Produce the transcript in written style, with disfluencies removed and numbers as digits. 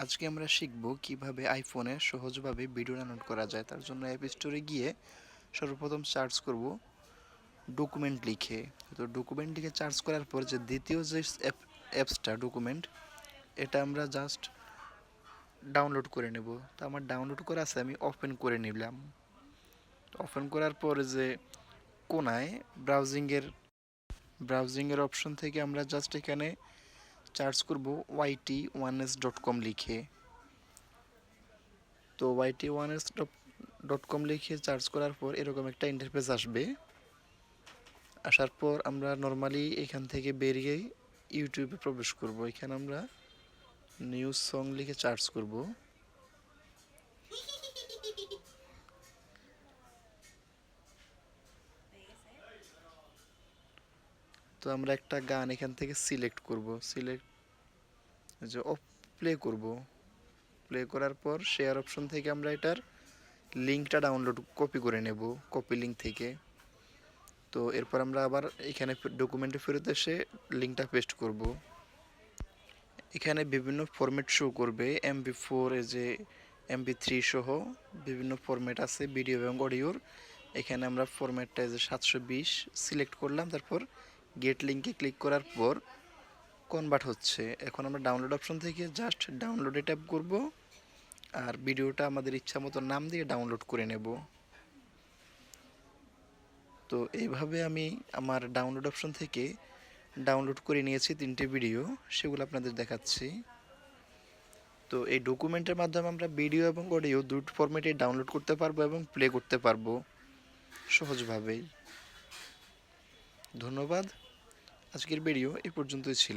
আজকে আমরা শিখব কিভাবে আইফোনে সহজভাবে ভিডিও ডাউনলোড করা যায়। তার জন্য অ্যাপ স্টোরে গিয়ে সর্বপ্রথম সার্চ করব ডকুমেন্ট লিখে। তো ডকুমেন্ট লিখে সার্চ করার পর যে দ্বিতীয় যে অ্যাপসটা ডকুমেন্ট, এটা আমরা জাস্ট ডাউনলোড করে নেব। তো আমার ডাউনলোড করা আছে, আমি ওপেন করে নিলাম। ওপেন করার পর যে কোনায় ব্রাউজিংয়ের অপশন থেকে আমরা জাস্ট এখানে সার্চ করব YT1s.com লিখে। তো YT1s.com লিখে সার্চ করার পর এরকম একটা ইন্টারফেস আসবে। আসার পর আমরা নর্মালি এখান থেকে বেরিয়ে ইউটিউবে প্রবেশ করব। এখানে আমরা নিউজ সং লিখে সার্চ করব। তো আমরা একটা গান এখান থেকে সিলেক্ট করব। যে প্লে করব। প্লে করার পর শেয়ার অপশন থেকে আমরা এটার লিঙ্কটা কপি করে নেব, কপি লিঙ্ক থেকে। তো এরপর আমরা আবার এখানে ডকুমেন্টে ফেরত এসে লিঙ্কটা পেস্ট করব। এখানে বিভিন্ন ফরম্যাট শো করবে, MP4 যে MP3 সহ বিভিন্ন ফরম্যাট আছে ভিডিও এবং অডিওর। এখানে আমরা ফরম্যাটটা যে 720 সিলেক্ট করলাম, তারপর গেট লিঙ্কে ক্লিক করার পর কনভার্ট হচ্ছে। এখন আমরা ডাউনলোড অপশন থেকে জাস্ট ডাউনলোডে ট্যাপ করব আর ভিডিওটা আমাদের ইচ্ছা মতো নাম দিয়ে ডাউনলোড করে নেব। তো এইভাবে আমি আমার ডাউনলোড অপশন থেকে ডাউনলোড করে নিয়েছি 3টে ভিডিও, সেগুলো আপনাদের দেখাচ্ছি। তো এই ডকুমেন্টের মাধ্যমে আমরা ভিডিও এবং অডিও দুটো ফরম্যাটে ডাউনলোড করতে পারবো এবং প্লে করতে পারবো সহজভাবেই। ধন্যবাদ। আজকের ভিডিও এই পর্যন্তই ছিল।